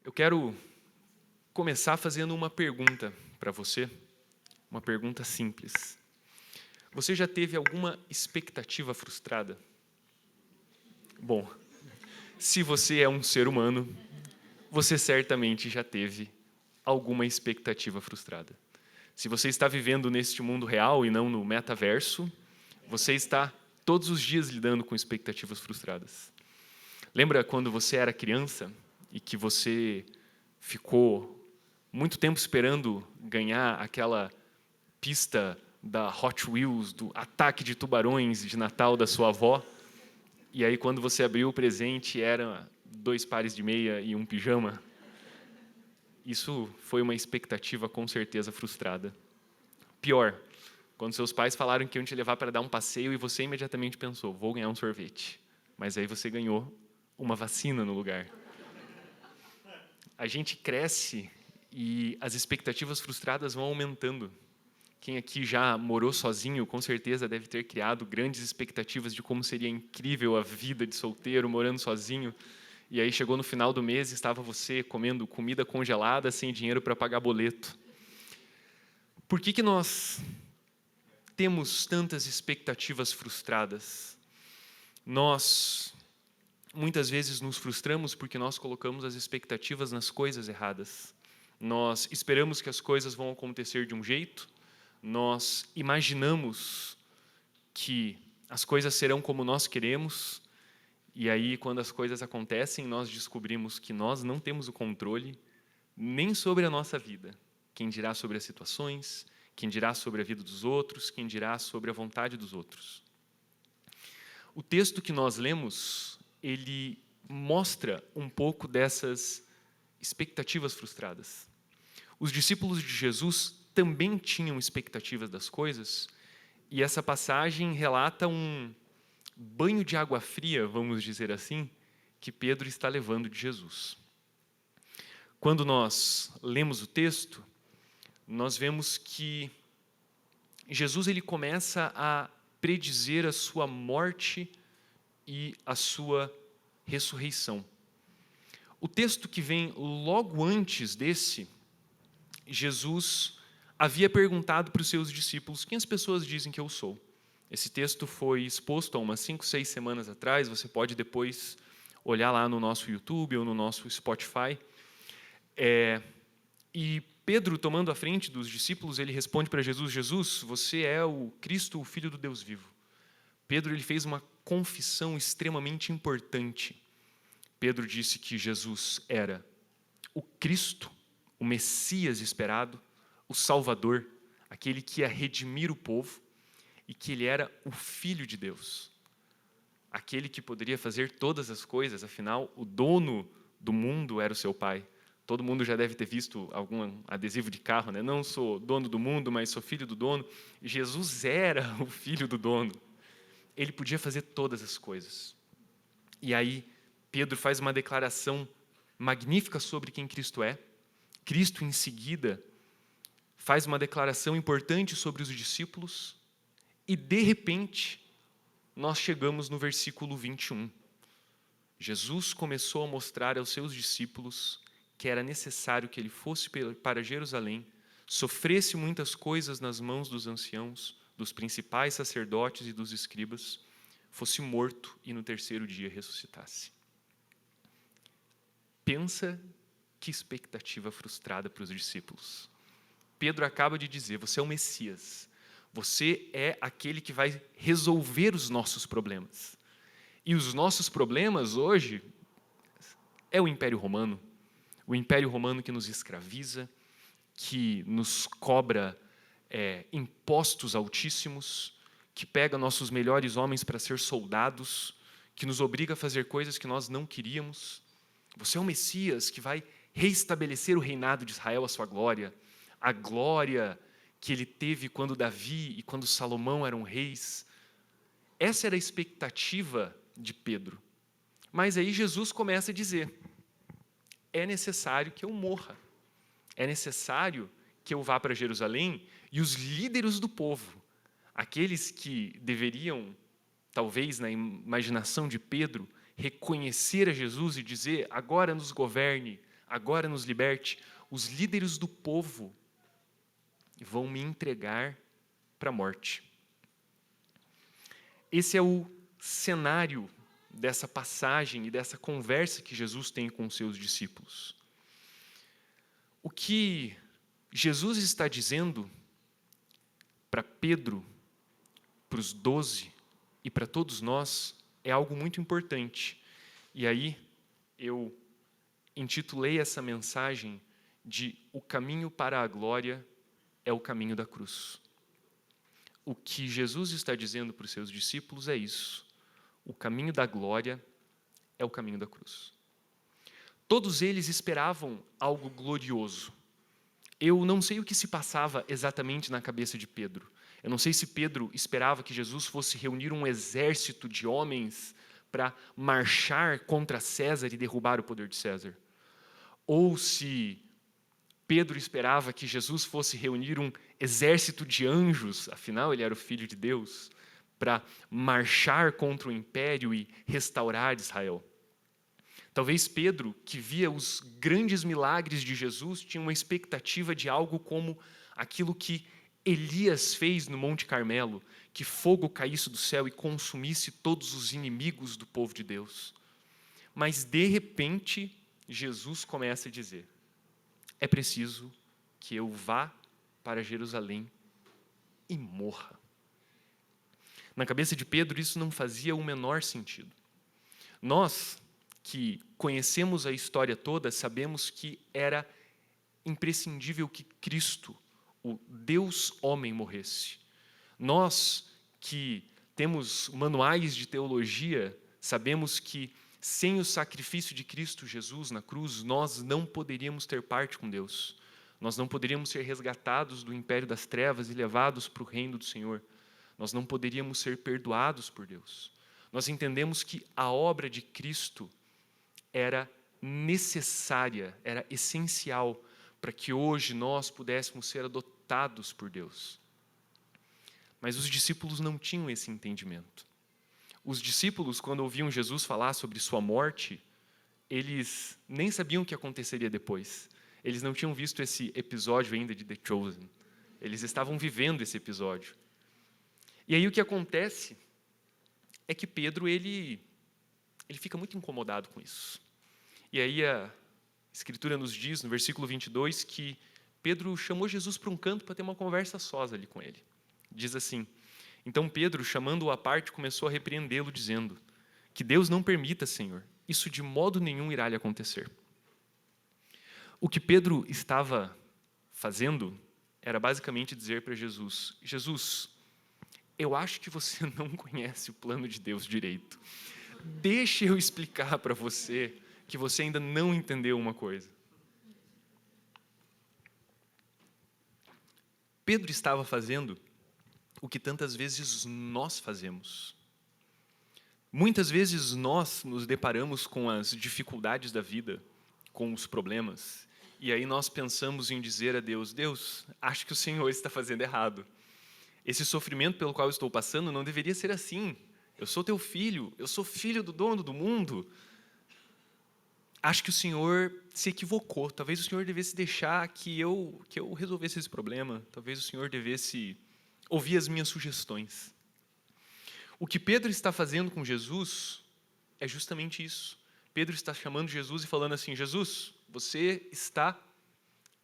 Eu quero começar fazendo uma pergunta para você, uma pergunta simples. Você já teve alguma expectativa frustrada? Bom, se você é um ser humano, você certamente já teve alguma expectativa frustrada. Se você está vivendo neste mundo real e não no metaverso, você está todos os dias lidando com expectativas frustradas. Lembra quando você era criança e que você ficou muito tempo esperando ganhar aquela pista da Hot Wheels, do ataque de tubarões de Natal da sua avó? E aí, quando você abriu o presente, eram 2 pares de meia e um pijama? Isso foi uma expectativa com certeza frustrada. Pior, quando seus pais falaram que iam te levar para dar um passeio e você imediatamente pensou, vou ganhar um sorvete. Mas aí você ganhou uma vacina no lugar. A gente cresce e as expectativas frustradas vão aumentando. Quem aqui já morou sozinho, com certeza deve ter criado grandes expectativas de como seria incrível a vida de solteiro, morando sozinho. E aí chegou no final do mês e estava você comendo comida congelada, sem dinheiro para pagar boleto. Por que nós temos tantas expectativas frustradas? Nós muitas vezes nos frustramos porque nós colocamos as expectativas nas coisas erradas. Nós esperamos que as coisas vão acontecer de um jeito, nós imaginamos que as coisas serão como nós queremos, e aí, quando as coisas acontecem, nós descobrimos que nós não temos o controle nem sobre a nossa vida. Quem dirá sobre as situações, quem dirá sobre a vida dos outros, quem dirá sobre a vontade dos outros. O texto que nós lemos, ele mostra um pouco dessas expectativas frustradas. Os discípulos de Jesus também tinham expectativas das coisas, e essa passagem relata um banho de água fria, vamos dizer assim, que Pedro está levando de Jesus. Quando nós lemos o texto, nós vemos que Jesus ele começa a predizer a sua morte e a sua ressurreição. O texto que vem logo antes desse, Jesus havia perguntado para os seus discípulos, quem as pessoas dizem que eu sou? Esse texto foi exposto há umas 5, 6 semanas atrás, você pode depois olhar lá no nosso YouTube ou no nosso Spotify. E Pedro, tomando a frente dos discípulos, ele responde para Jesus, Jesus, você é o Cristo, o Filho do Deus vivo. Pedro ele fez uma confissão extremamente importante. Pedro disse que Jesus era o Cristo, o Messias esperado, o Salvador, aquele que ia redimir o povo, e que ele era o Filho de Deus, aquele que poderia fazer todas as coisas, afinal, o dono do mundo era o seu Pai. Todo mundo já deve ter visto algum adesivo de carro, né? Não sou dono do mundo, mas sou filho do dono. Jesus era o filho do dono. Ele podia fazer todas as coisas. E aí, Pedro faz uma declaração magnífica sobre quem Cristo é. Cristo, em seguida, faz uma declaração importante sobre os discípulos. E, de repente, nós chegamos no versículo 21. Jesus começou a mostrar aos seus discípulos que era necessário que ele fosse para Jerusalém, sofresse muitas coisas nas mãos dos anciãos, dos principais sacerdotes e dos escribas, fosse morto e no terceiro dia ressuscitasse. Pensa que expectativa frustrada para os discípulos. Pedro acaba de dizer, você é o Messias, você é aquele que vai resolver os nossos problemas. E os nossos problemas hoje é o Império Romano que nos escraviza, que nos cobra impostos altíssimos, que pega nossos melhores homens para ser soldados, que nos obriga a fazer coisas que nós não queríamos. Você é o Messias que vai reestabelecer o reinado de Israel, a sua glória, a glória que ele teve quando Davi e quando Salomão eram reis. Essa era a expectativa de Pedro. Mas aí Jesus começa a dizer, é necessário que eu morra, é necessário que eu vá para Jerusalém e os líderes do povo, aqueles que deveriam, talvez na imaginação de Pedro, reconhecer a Jesus e dizer, agora nos governe, agora nos liberte, os líderes do povo vão me entregar para a morte. Esse é o cenário dessa passagem e dessa conversa que Jesus tem com os seus discípulos. O que Jesus está dizendo para Pedro, para os 12 e para todos nós é algo muito importante. E aí eu intitulei essa mensagem de O caminho para a glória é o caminho da cruz. O que Jesus está dizendo para os seus discípulos é isso. O caminho da glória é o caminho da cruz. Todos eles esperavam algo glorioso. Eu não sei o que se passava exatamente na cabeça de Pedro. Eu não sei se Pedro esperava que Jesus fosse reunir um exército de homens para marchar contra César e derrubar o poder de César. Ou se Pedro esperava que Jesus fosse reunir um exército de anjos, afinal ele era o Filho de Deus, para marchar contra o império e restaurar Israel. Talvez Pedro, que via os grandes milagres de Jesus, tinha uma expectativa de algo como aquilo que Elias fez no Monte Carmelo, que fogo caísse do céu e consumisse todos os inimigos do povo de Deus. Mas, de repente, Jesus começa a dizer: é preciso que eu vá para Jerusalém e morra. Na cabeça de Pedro, isso não fazia o menor sentido. Nós, que conhecemos a história toda, sabemos que era imprescindível que Cristo, o Deus-homem, morresse. Nós, que temos manuais de teologia, sabemos que sem o sacrifício de Cristo Jesus na cruz, nós não poderíamos ter parte com Deus. Nós não poderíamos ser resgatados do império das trevas e levados para o reino do Senhor. Nós não poderíamos ser perdoados por Deus. Nós entendemos que a obra de Cristo era necessária, era essencial para que hoje nós pudéssemos ser adotados por Deus. Mas os discípulos não tinham esse entendimento. Os discípulos, quando ouviam Jesus falar sobre sua morte, eles nem sabiam o que aconteceria depois. Eles não tinham visto esse episódio ainda de The Chosen. Eles estavam vivendo esse episódio. E aí o que acontece é que Pedro, ele fica muito incomodado com isso. E aí a Escritura nos diz, no versículo 22, que Pedro chamou Jesus para um canto para ter uma conversa sós ali com ele. Diz assim: então Pedro, chamando-o à parte, começou a repreendê-lo, dizendo: que Deus não permita, Senhor, isso de modo nenhum irá lhe acontecer. O que Pedro estava fazendo era basicamente dizer para Jesus: Jesus, eu acho que você não conhece o plano de Deus direito. Deixa eu explicar para você que você ainda não entendeu uma coisa. Pedro estava fazendo o que tantas vezes nós fazemos. Muitas vezes nós nos deparamos com as dificuldades da vida, com os problemas, e aí nós pensamos em dizer a Deus: Deus, acho que o Senhor está fazendo errado. Esse sofrimento pelo qual eu estou passando não deveria ser assim. Eu sou teu filho, eu sou filho do dono do mundo. Acho que o Senhor se equivocou. Talvez o Senhor devesse deixar que eu resolvesse esse problema. Talvez o Senhor devesse ouvir as minhas sugestões. O que Pedro está fazendo com Jesus é justamente isso. Pedro está chamando Jesus e falando assim: Jesus, você está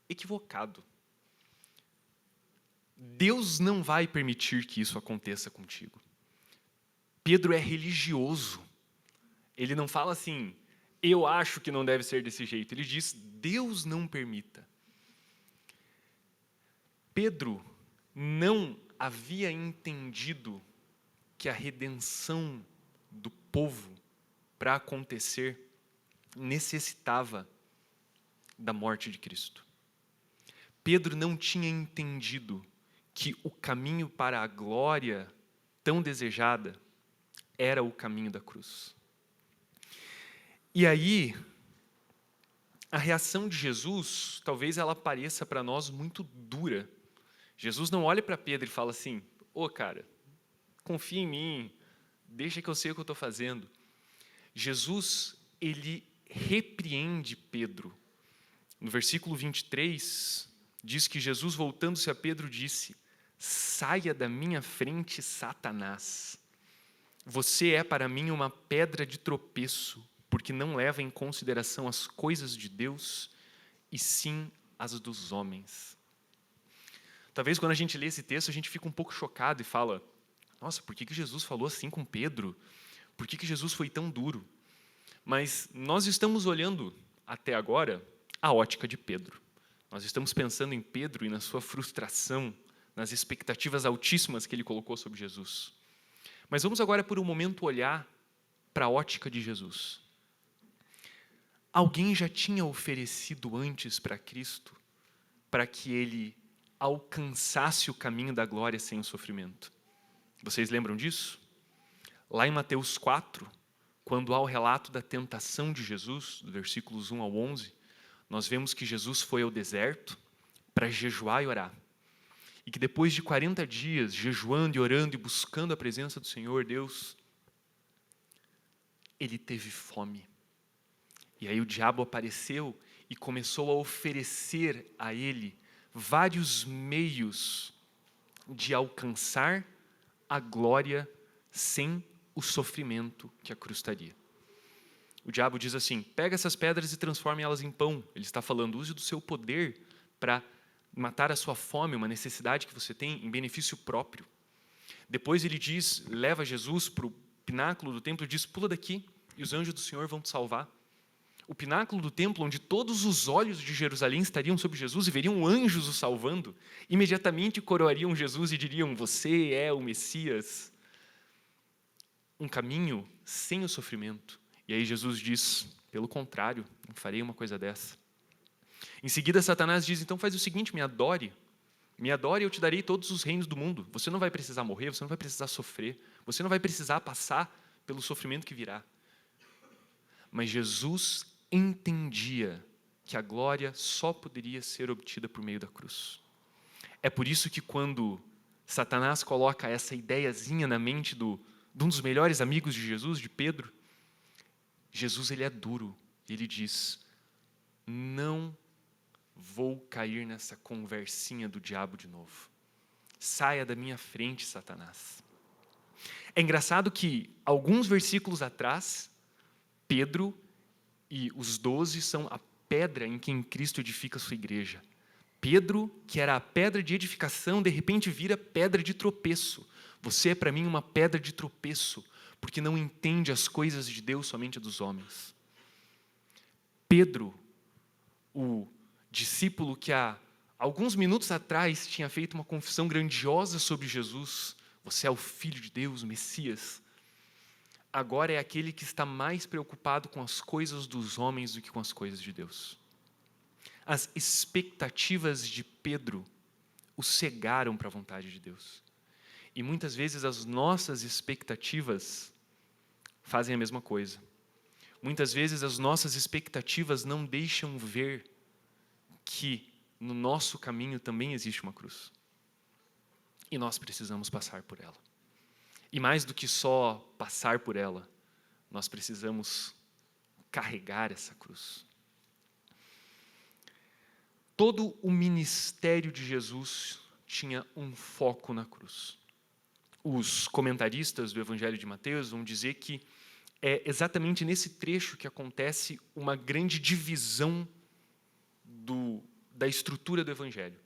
equivocado. Deus não vai permitir que isso aconteça contigo. Pedro é religioso. Ele não fala assim: eu acho que não deve ser desse jeito. Ele diz: Deus não permita. Pedro não havia entendido que a redenção do povo, para acontecer, necessitava da morte de Cristo. Pedro não tinha entendido que o caminho para a glória tão desejada era o caminho da cruz. E aí, a reação de Jesus, talvez ela pareça para nós muito dura. Jesus não olha para Pedro e fala assim: ô cara, confia em mim, deixa que eu sei o que eu estou fazendo. Jesus, ele repreende Pedro No versículo 23, diz que Jesus, voltando-se a Pedro, disse: saia da minha frente, Satanás. Você é para mim uma pedra de tropeço, porque não leva em consideração as coisas de Deus, e sim as dos homens. Talvez quando a gente lê esse texto, a gente fica um pouco chocado e fala: nossa, por que Jesus falou assim com Pedro? Por que Jesus foi tão duro? Mas nós estamos olhando, até agora, a ótica de Pedro. Nós estamos pensando em Pedro e na sua frustração, nas expectativas altíssimas que ele colocou sobre Jesus. Mas vamos agora, por um momento, olhar para a ótica de Jesus. Alguém já tinha oferecido antes para Cristo para que ele alcançasse o caminho da glória sem o sofrimento. Vocês lembram disso? Lá em Mateus 4, quando há o relato da tentação de Jesus, do versículos 1 ao 11, nós vemos que Jesus foi ao deserto para jejuar e orar. E que depois de 40 dias, jejuando e orando e buscando a presença do Senhor Deus, ele teve fome. E aí o diabo apareceu e começou a oferecer a ele vários meios de alcançar a glória sem o sofrimento que a cruz traria. O diabo diz assim: pega essas pedras e transforme elas em pão. Ele está falando, use do seu poder para matar a sua fome, uma necessidade que você tem, em benefício próprio. Depois ele diz, leva Jesus para o pináculo do templo e diz: pula daqui e os anjos do Senhor vão te salvar. O pináculo do templo, onde todos os olhos de Jerusalém estariam sobre Jesus e veriam anjos o salvando, imediatamente coroariam Jesus e diriam: você é o Messias. Um caminho sem o sofrimento. E aí Jesus diz: pelo contrário, não farei uma coisa dessa. Em seguida, Satanás diz: então faz o seguinte, me adore e eu te darei todos os reinos do mundo. Você não vai precisar morrer, você não vai precisar sofrer, você não vai precisar passar pelo sofrimento que virá. Mas Jesus entendia que a glória só poderia ser obtida por meio da cruz. É por isso que quando Satanás coloca essa ideiazinha na mente de um dos melhores amigos de Jesus, de Pedro, Jesus ele é duro. Ele diz: não vou cair nessa conversinha do diabo de novo. Saia da minha frente, Satanás. É engraçado que, alguns versículos atrás, Pedro e os 12 são a pedra em quem Cristo edifica a sua igreja. Pedro, que era a pedra de edificação, de repente vira pedra de tropeço. Você é para mim uma pedra de tropeço, porque não entende as coisas de Deus, somente dos homens. Pedro, o discípulo que há alguns minutos atrás tinha feito uma confissão grandiosa sobre Jesus, você é o Filho de Deus, o Messias, agora é aquele que está mais preocupado com as coisas dos homens do que com as coisas de Deus. As expectativas de Pedro o cegaram para a vontade de Deus. E muitas vezes as nossas expectativas fazem a mesma coisa. Muitas vezes as nossas expectativas não deixam ver que no nosso caminho também existe uma cruz. E nós precisamos passar por ela. E mais do que só passar por ela, nós precisamos carregar essa cruz. Todo o ministério de Jesus tinha um foco na cruz. Os comentaristas do Evangelho de Mateus vão dizer que é exatamente nesse trecho que acontece uma grande divisão da estrutura do Evangelho.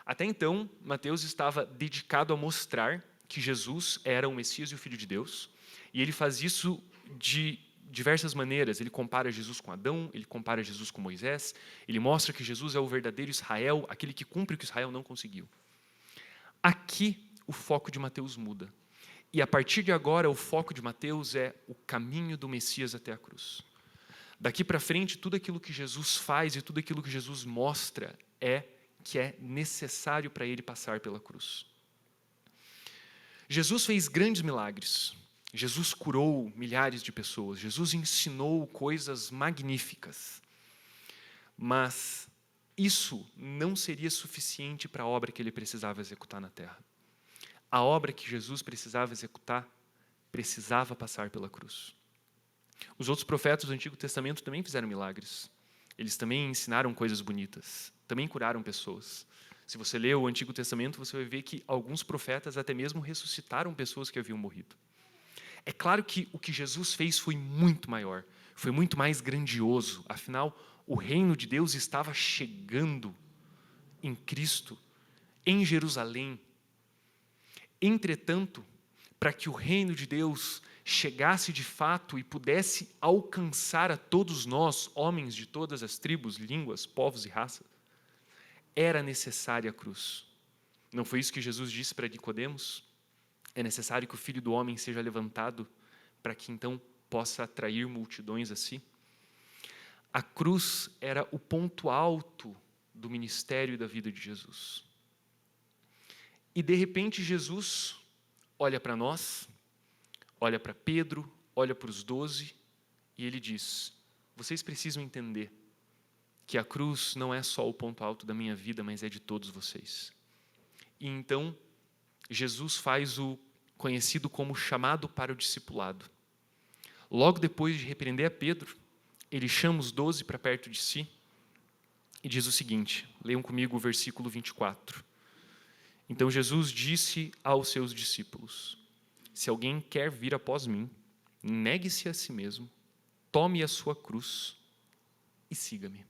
Até então, Mateus estava dedicado a mostrar que Jesus era o Messias e o Filho de Deus, e ele faz isso de diversas maneiras. Ele compara Jesus com Adão, ele compara Jesus com Moisés, ele mostra que Jesus é o verdadeiro Israel, aquele que cumpre o que Israel não conseguiu. Aqui, o foco de Mateus muda. E a partir de agora, o foco de Mateus é o caminho do Messias até a cruz. Daqui para frente, tudo aquilo que Jesus faz e tudo aquilo que Jesus mostra é que é necessário para ele passar pela cruz. Jesus fez grandes milagres. Jesus curou milhares de pessoas. Jesus ensinou coisas magníficas. Mas isso não seria suficiente para a obra que ele precisava executar na terra. A obra que Jesus precisava executar precisava passar pela cruz. Os outros profetas do Antigo Testamento também fizeram milagres. Eles também ensinaram coisas bonitas, também curaram pessoas. Se você lê o Antigo Testamento, você vai ver que alguns profetas até mesmo ressuscitaram pessoas que haviam morrido. É claro que o que Jesus fez foi muito maior, foi muito mais grandioso. Afinal, o reino de Deus estava chegando em Cristo, em Jerusalém. Entretanto, para que o reino de Deus chegasse de fato e pudesse alcançar a todos nós, homens de todas as tribos, línguas, povos e raças, era necessária a cruz. Não foi isso que Jesus disse para Nicodemos? É necessário que o Filho do Homem seja levantado para que então possa atrair multidões a si? A cruz era o ponto alto do ministério e da vida de Jesus. E de repente Jesus olha para nós, olha para Pedro, olha para os 12 e ele diz: vocês precisam entender que a cruz não é só o ponto alto da minha vida, mas é de todos vocês. E então Jesus faz o conhecido como chamado para o discipulado. Logo depois de repreender a Pedro, ele chama os 12 para perto de si e diz o seguinte, leiam comigo o versículo 24. Então Jesus disse aos seus discípulos: se alguém quer vir após mim, negue-se a si mesmo, tome a sua cruz e siga-me.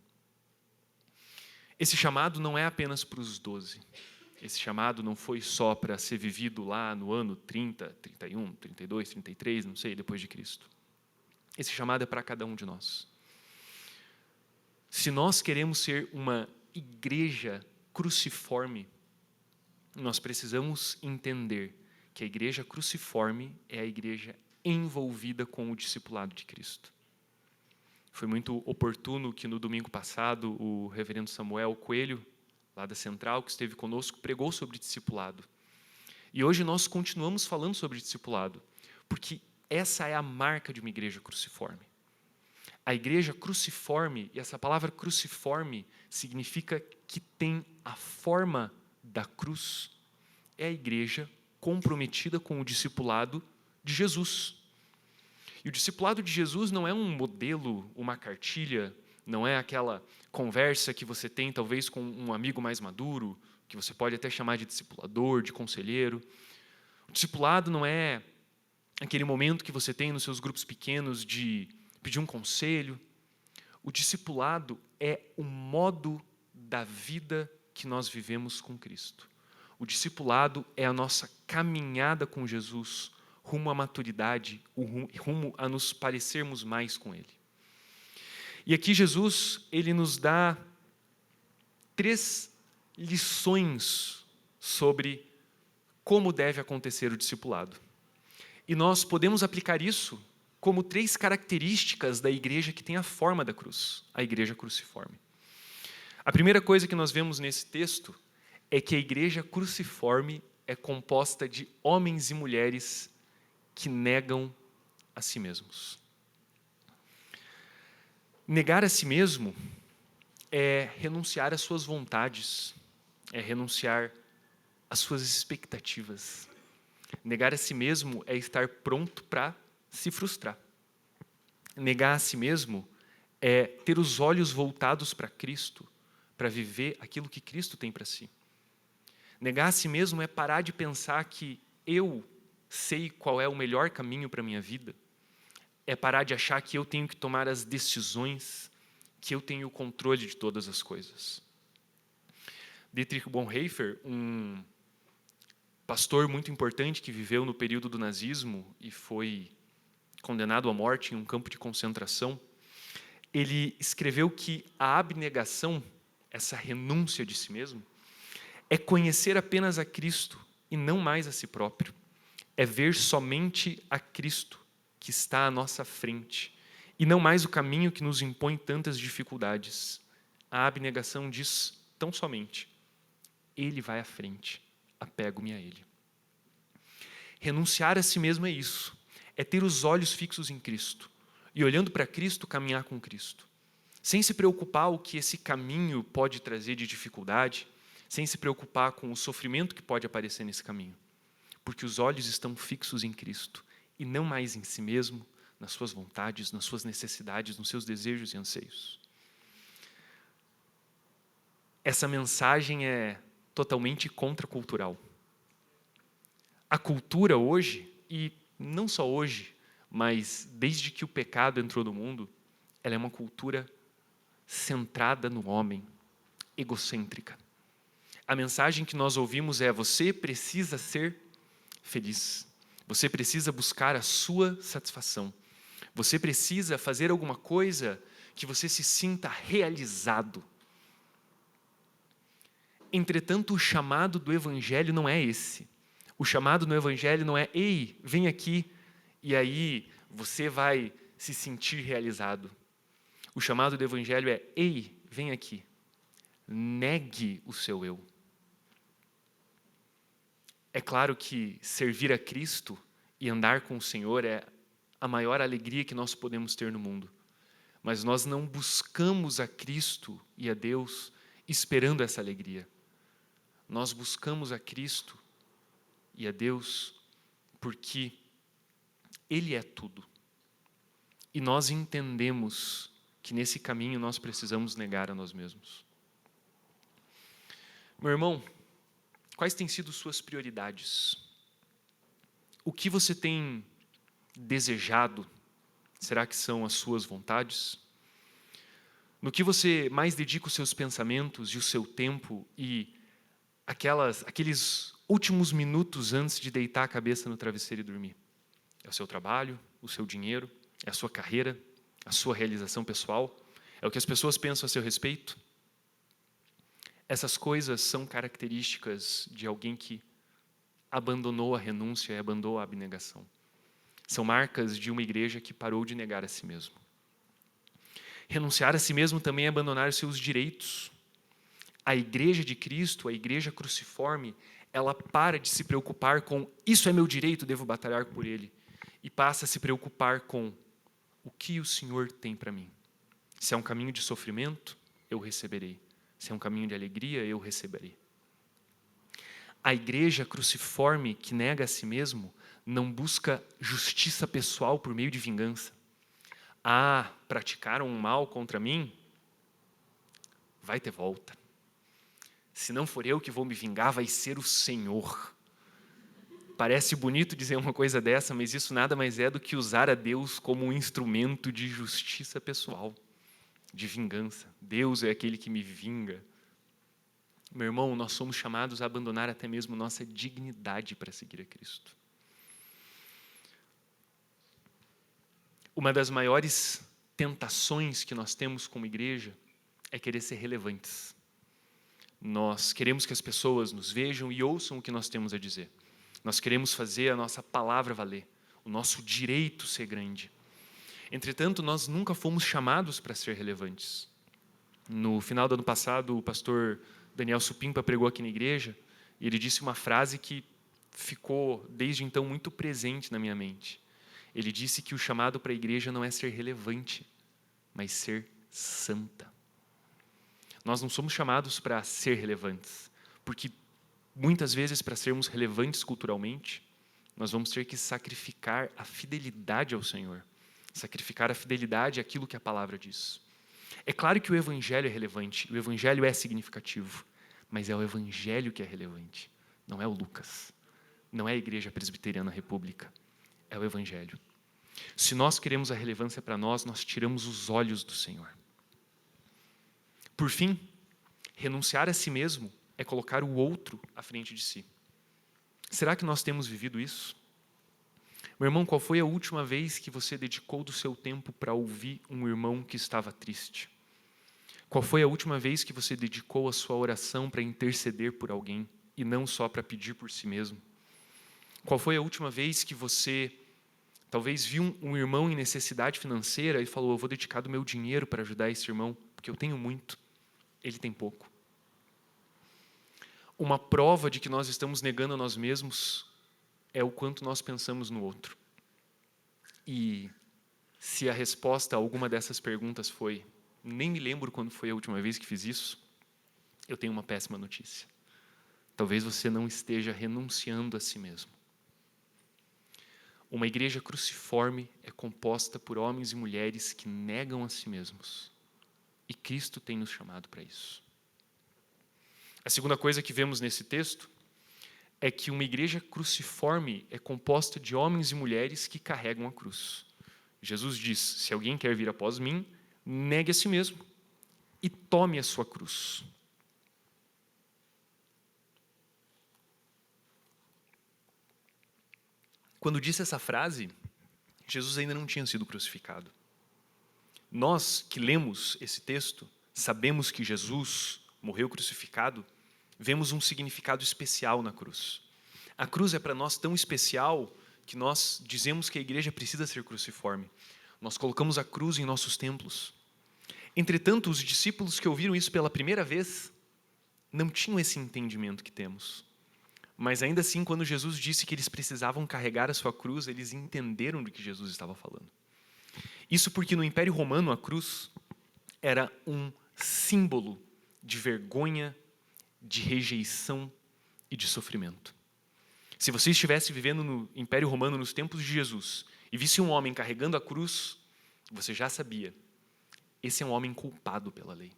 Esse chamado não é apenas para os 12. Esse chamado não foi só para ser vivido lá no ano 30, 31, 32, 33, não sei, depois de Cristo. Esse chamado é para cada um de nós. Se nós queremos ser uma igreja cruciforme, nós precisamos entender que a igreja cruciforme é a igreja envolvida com o discipulado de Cristo. Foi muito oportuno que no domingo passado o reverendo Samuel Coelho, lá da Central, que esteve conosco, pregou sobre discipulado. E hoje nós continuamos falando sobre discipulado, porque essa é a marca de uma igreja cruciforme. A igreja cruciforme, e essa palavra cruciforme significa que tem a forma da cruz, é a igreja comprometida com o discipulado de Jesus. E o discipulado de Jesus não é um modelo, uma cartilha, não é aquela conversa que você tem talvez com um amigo mais maduro, que você pode até chamar de discipulador, de conselheiro. O discipulado não é aquele momento que você tem nos seus grupos pequenos de pedir um conselho. O discipulado é o modo da vida que nós vivemos com Cristo. O discipulado é a nossa caminhada com Jesus, rumo à maturidade, rumo a nos parecermos mais com Ele. E aqui Jesus, Ele nos dá 3 lições sobre como deve acontecer o discipulado. E nós podemos aplicar isso como 3 características da igreja que tem a forma da cruz, a igreja cruciforme. A primeira coisa que nós vemos nesse texto é que a igreja cruciforme é composta de homens e mulheres que negam a si mesmos. Negar a si mesmo é renunciar às suas vontades, é renunciar às suas expectativas. Negar a si mesmo é estar pronto para se frustrar. Negar a si mesmo é ter os olhos voltados para Cristo, para viver aquilo que Cristo tem para si. Negar a si mesmo é parar de pensar que eu sei qual é o melhor caminho para a minha vida. É parar de achar que eu tenho que tomar as decisões, que eu tenho o controle de todas as coisas. Dietrich Bonhoeffer, um pastor muito importante que viveu no período do nazismo e foi condenado à morte em um campo de concentração, ele escreveu que a abnegação, essa renúncia de si mesmo, é conhecer apenas a Cristo e não mais a si próprio. É ver somente a Cristo que está à nossa frente e não mais o caminho que nos impõe tantas dificuldades. A abnegação diz tão somente: Ele vai à frente, apego-me a Ele. Renunciar a si mesmo é isso, é ter os olhos fixos em Cristo e, olhando para Cristo, caminhar com Cristo, sem se preocupar o que esse caminho pode trazer de dificuldade, sem se preocupar com o sofrimento que pode aparecer nesse caminho, porque os olhos estão fixos em Cristo e não mais em si mesmo, nas suas vontades, nas suas necessidades, nos seus desejos e anseios. essa mensagem é totalmente contracultural. A cultura hoje, e não só hoje, mas desde que o pecado entrou no mundo, ela é uma cultura centrada no homem, egocêntrica. A mensagem que nós ouvimos é: você precisa ser feliz. Você precisa buscar a sua satisfação. Você precisa fazer alguma coisa que você se sinta realizado. Entretanto, o chamado do Evangelho não é esse. O chamado no Evangelho não é: ei, vem aqui, e aí você vai se sentir realizado. O chamado do Evangelho é: ei, vem aqui, negue o seu eu. É claro que servir a Cristo e andar com o Senhor é a maior alegria que nós podemos ter no mundo. Mas nós não buscamos a Cristo e a Deus esperando essa alegria. Nós buscamos a Cristo e a Deus porque Ele é tudo. E nós entendemos que nesse caminho nós precisamos negar a nós mesmos. Meu irmão, quais têm sido suas prioridades? O que você tem desejado? Será que são as suas vontades? No que você mais dedica os seus pensamentos e o seu tempo e aqueles últimos minutos antes de deitar a cabeça no travesseiro e dormir? É o seu trabalho, o seu dinheiro, é a sua carreira, a sua realização pessoal? É o que as pessoas pensam a seu respeito? Essas coisas são características de alguém que abandonou a renúncia e abandonou a abnegação. São marcas de uma igreja que parou de negar a si mesmo. Renunciar a si mesmo também é abandonar os seus direitos. A igreja de Cristo, a igreja cruciforme, ela para de se preocupar com isso é meu direito, devo batalhar por ele, e passa a se preocupar com o que o Senhor tem para mim. Se é um caminho de sofrimento, eu receberei. Se é um caminho de alegria, eu receberei. A igreja cruciforme que nega a si mesmo não busca justiça pessoal por meio de vingança. Ah, praticaram um mal contra mim? Vai ter volta. Se não for eu que vou me vingar, vai ser o Senhor. Parece bonito dizer uma coisa dessa, mas isso nada mais é do que usar a Deus como um instrumento de justiça pessoal, de vingança. Deus é aquele que me vinga. Meu irmão, nós somos chamados a abandonar até mesmo nossa dignidade para seguir a Cristo. Uma das maiores tentações que nós temos como igreja é querer ser relevantes. Nós queremos que as pessoas nos vejam e ouçam o que nós temos a dizer. Nós queremos fazer a nossa palavra valer, o nosso direito ser grande. Entretanto, nós nunca fomos chamados para ser relevantes. No final do ano passado, o pastor Daniel Supimpa pregou aqui na igreja e ele disse uma frase que ficou, desde então, muito presente na minha mente. Ele disse que o chamado para a igreja não é ser relevante, mas ser santa. Nós não somos chamados para ser relevantes, porque muitas vezes, para sermos relevantes culturalmente, nós vamos ter que sacrificar a fidelidade ao Senhor, sacrificar a fidelidade àquilo que a palavra diz. É claro que o Evangelho é relevante, o Evangelho é significativo, mas é o Evangelho que é relevante, não é o Lucas, não é a Igreja Presbiteriana República, é o Evangelho. Se nós queremos a relevância para nós, nós tiramos os olhos do Senhor. Por fim, renunciar a si mesmo é colocar o outro à frente de si. Será que nós temos vivido isso? Meu irmão, qual foi a última vez que você dedicou do seu tempo para ouvir um irmão que estava triste? Qual foi a última vez que você dedicou a sua oração para interceder por alguém e não só para pedir por si mesmo? Qual foi a última vez que você talvez viu um irmão em necessidade financeira e falou: eu vou dedicar do meu dinheiro para ajudar esse irmão, porque eu tenho muito, ele tem pouco? Uma prova de que nós estamos negando a nós mesmos é o quanto nós pensamos no outro. E se a resposta a alguma dessas perguntas foi: nem me lembro quando foi a última vez que fiz isso, eu tenho uma péssima notícia. Talvez você não esteja renunciando a si mesmo. Uma igreja cruciforme é composta por homens e mulheres que negam a si mesmos. E Cristo tem nos chamado para isso. A segunda coisa que vemos nesse texto é que uma igreja cruciforme é composta de homens e mulheres que carregam a cruz. Jesus diz: se alguém quer vir após mim, negue a si mesmo e tome a sua cruz. Quando disse essa frase, Jesus ainda não tinha sido crucificado. Nós que lemos esse texto, sabemos que Jesus morreu crucificado, vemos um significado especial na cruz. A cruz é para nós tão especial que nós dizemos que a igreja precisa ser cruciforme. Nós colocamos a cruz em nossos templos. Entretanto, os discípulos que ouviram isso pela primeira vez não tinham esse entendimento que temos. Mas ainda assim, quando Jesus disse que eles precisavam carregar a sua cruz, eles entenderam do que Jesus estava falando. Isso porque no Império Romano a cruz era um símbolo de vergonha, de rejeição e de sofrimento. Se você estivesse vivendo no Império Romano nos tempos de Jesus e visse um homem carregando a cruz, você já sabia: esse é um homem culpado pela lei.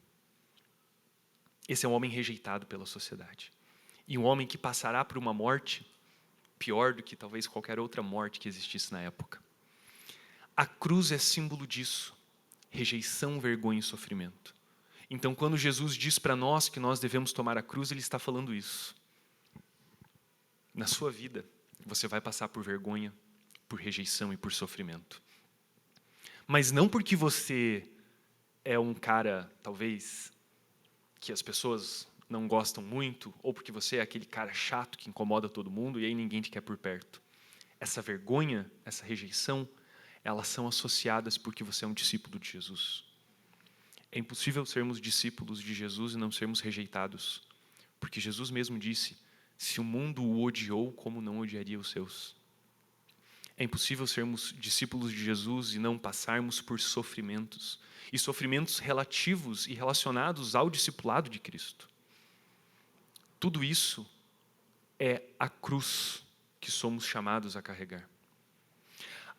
Esse é um homem rejeitado pela sociedade. E um homem que passará por uma morte pior do que talvez qualquer outra morte que existisse na época. A cruz é símbolo disso: rejeição, vergonha e sofrimento. Então, quando Jesus diz para nós que nós devemos tomar a cruz, Ele está falando isso. Na sua vida, você vai passar por vergonha, por rejeição e por sofrimento. Mas não porque você é um cara, talvez, que as pessoas não gostam muito, ou porque você é aquele cara chato que incomoda todo mundo e aí ninguém te quer por perto. Essa vergonha, essa rejeição, elas são associadas porque você é um discípulo de Jesus. É impossível sermos discípulos de Jesus e não sermos rejeitados, porque Jesus mesmo disse: se o mundo o odiou, como não odiaria os seus? É impossível sermos discípulos de Jesus e não passarmos por sofrimentos, e sofrimentos relativos e relacionados ao discipulado de Cristo. Tudo isso é a cruz que somos chamados a carregar.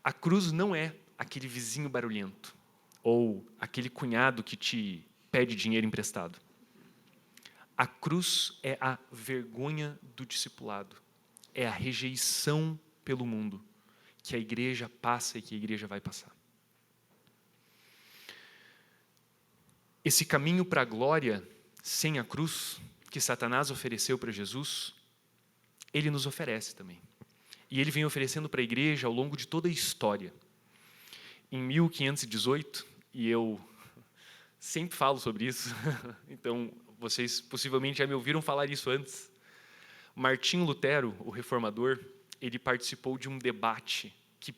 A cruz não é aquele vizinho barulhento ou aquele cunhado que te pede dinheiro emprestado. A cruz é a vergonha do discipulado, é a rejeição pelo mundo que a igreja passa e que a igreja vai passar. Esse caminho para a glória sem a cruz que Satanás ofereceu para Jesus, ele nos oferece também. E ele vem oferecendo para a igreja ao longo de toda a história. Em 1518, e eu sempre falo sobre isso, então vocês possivelmente já me ouviram falar isso antes, Martinho Lutero, o reformador, ele participou de um debate que,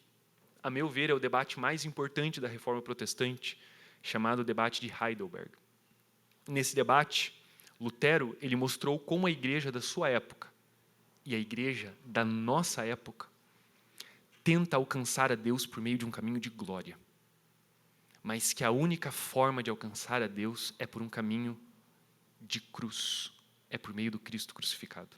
a meu ver, é o debate mais importante da Reforma Protestante, chamado debate de Heidelberg. Nesse debate, Lutero ele mostrou como a igreja da sua época e a igreja da nossa época tenta alcançar a Deus por meio de um caminho de glória, mas que a única forma de alcançar a Deus é por um caminho de cruz, é por meio do Cristo crucificado.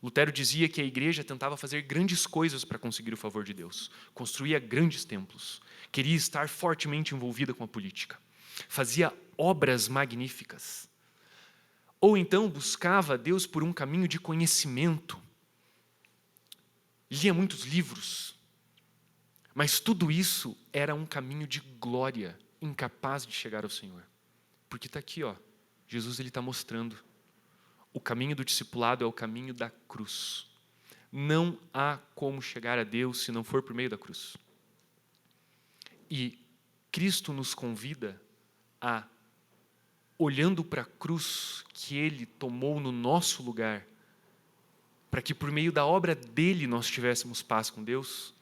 Lutero dizia que a igreja tentava fazer grandes coisas para conseguir o favor de Deus, construía grandes templos, queria estar fortemente envolvida com a política, fazia obras magníficas, ou então buscava a Deus por um caminho de conhecimento, lia muitos livros, mas tudo isso era um caminho de glória, incapaz de chegar ao Senhor. Porque está aqui, Jesus está mostrando, o caminho do discipulado é o caminho da cruz. Não há como chegar a Deus se não for por meio da cruz. E Cristo nos convida a, olhando para a cruz que Ele tomou no nosso lugar, para que por meio da obra dele nós tivéssemos paz com Deus,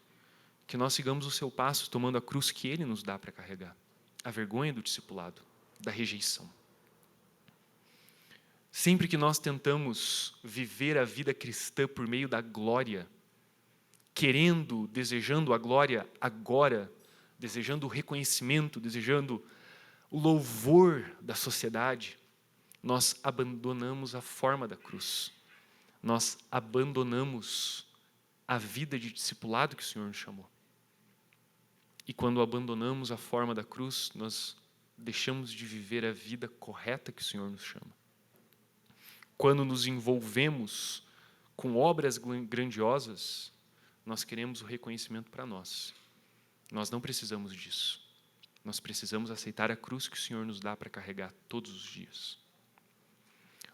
que nós sigamos o seu passo tomando a cruz que Ele nos dá para carregar. A vergonha do discipulado, da rejeição. Sempre que nós tentamos viver a vida cristã por meio da glória, querendo, desejando a glória agora, desejando o reconhecimento, desejando o louvor da sociedade, nós abandonamos a forma da cruz. Nós abandonamos a vida de discipulado que o Senhor nos chamou. E quando abandonamos a forma da cruz, nós deixamos de viver a vida correta que o Senhor nos chama. quando nos envolvemos com obras grandiosas, nós queremos o reconhecimento para nós. Nós não precisamos disso. Nós precisamos aceitar a cruz que o Senhor nos dá para carregar todos os dias.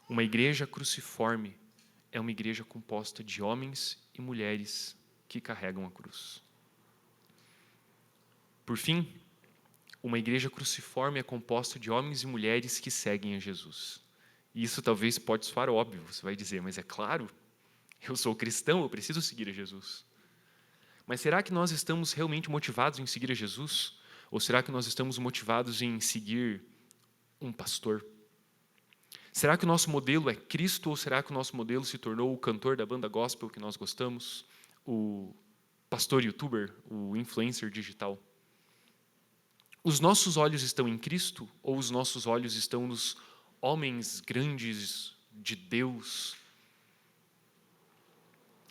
Uma igreja cruciforme é uma igreja composta de homens e mulheres que carregam a cruz. Por fim, uma igreja cruciforme é composta de homens e mulheres que seguem a Jesus. E isso talvez pode soar óbvio, você vai dizer, mas é claro, eu sou cristão, eu preciso seguir a Jesus. Mas será que nós estamos realmente motivados em seguir a Jesus? Ou será que nós estamos motivados em seguir um pastor? Será que o nosso modelo é Cristo ou será que o nosso modelo se tornou o cantor da banda gospel que nós gostamos, o pastor youtuber, o influencer digital? Os nossos olhos estão em Cristo ou os nossos olhos estão nos homens grandes de Deus?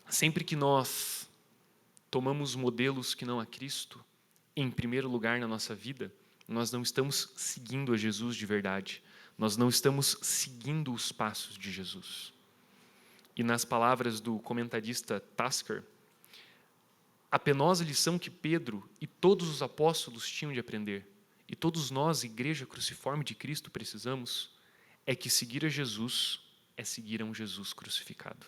Sempre que nós tomamos modelos que não há Cristo em primeiro lugar na nossa vida, nós não estamos seguindo a Jesus de verdade. Nós não estamos seguindo os passos de Jesus. E nas palavras do comentarista Tasker, a penosa lição que Pedro e todos os apóstolos tinham de aprender, e todos nós, igreja cruciforme de Cristo, precisamos, é que seguir a Jesus é seguir a um Jesus crucificado.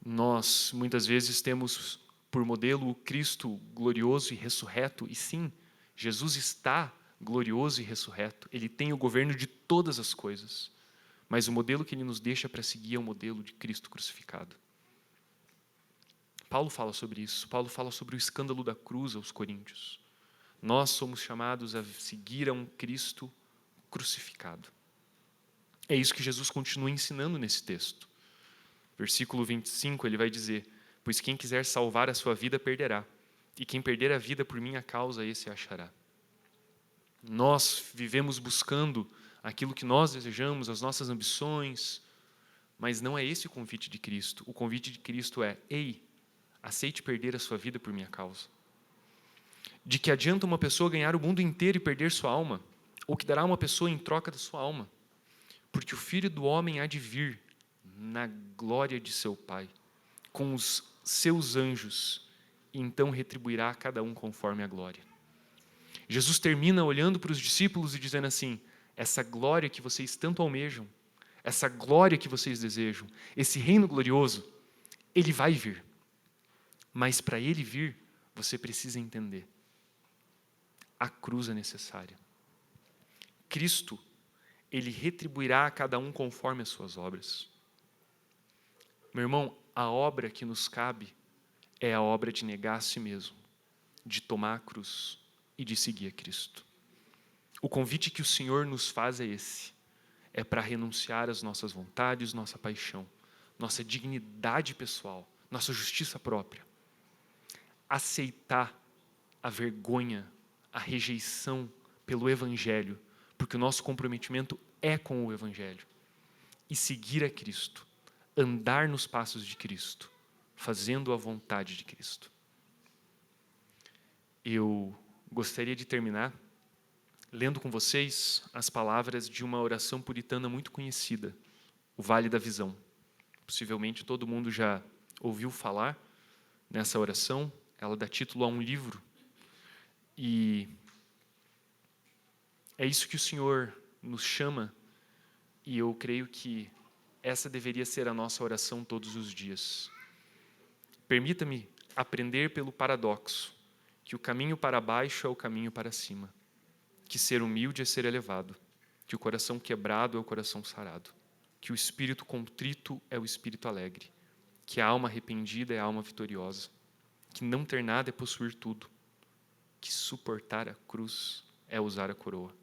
Nós, muitas vezes, temos por modelo o Cristo glorioso e ressurreto, e sim, Jesus está glorioso e ressurreto. Ele tem o governo de todas as coisas, mas o modelo que ele nos deixa para seguir é o modelo de Cristo crucificado. Paulo fala sobre isso. Paulo fala sobre o escândalo da cruz aos coríntios. Nós somos chamados a seguir a um Cristo crucificado. É isso que Jesus continua ensinando nesse texto. Versículo 25, ele vai dizer: pois quem quiser salvar a sua vida, perderá. E quem perder a vida por minha causa, esse a achará. Nós vivemos buscando aquilo que nós desejamos, as nossas ambições, mas não é esse o convite de Cristo. O convite de Cristo é: ei, aceite perder a sua vida por minha causa. De que adianta uma pessoa ganhar o mundo inteiro e perder sua alma? Ou que dará uma pessoa em troca da sua alma? Porque o Filho do Homem há de vir na glória de seu Pai, com os seus anjos, e então retribuirá a cada um conforme a glória. Jesus termina olhando para os discípulos e dizendo assim: essa glória que vocês tanto almejam, essa glória que vocês desejam, esse reino glorioso, ele vai vir. Mas para ele vir, você precisa entender: a cruz é necessária. Cristo, ele retribuirá a cada um conforme as suas obras. Meu irmão, a obra que nos cabe é a obra de negar a si mesmo, de tomar a cruz e de seguir a Cristo. O convite que o Senhor nos faz é esse: é para renunciar às nossas vontades, nossa paixão, nossa dignidade pessoal, nossa justiça própria. Aceitar a vergonha, a rejeição pelo Evangelho, porque o nosso comprometimento é com o Evangelho. E seguir a Cristo, andar nos passos de Cristo, fazendo a vontade de Cristo. Eu gostaria de terminar lendo com vocês as palavras de uma oração puritana muito conhecida, o Vale da Visão. Possivelmente todo mundo já ouviu falar nessa oração. Ela dá título a um livro. E é isso que o Senhor nos chama, e eu creio que essa deveria ser a nossa oração todos os dias. Permita-me aprender pelo paradoxo, que o caminho para baixo é o caminho para cima, que ser humilde é ser elevado, que o coração quebrado é o coração sarado, que o espírito contrito é o espírito alegre, que a alma arrependida é a alma vitoriosa, que não ter nada é possuir tudo, que suportar a cruz é usar a coroa,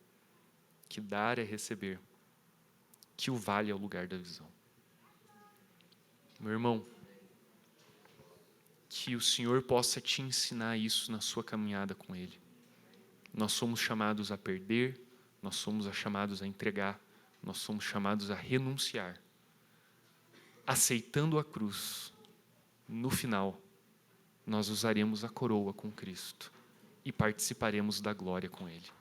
que dar é receber, que o vale é o lugar da visão. Meu irmão, que o Senhor possa te ensinar isso na sua caminhada com Ele. Nós somos chamados a perder, nós somos chamados a entregar, nós somos chamados a renunciar. Aceitando a cruz, no final, nós usaremos a coroa com Cristo e participaremos da glória com Ele.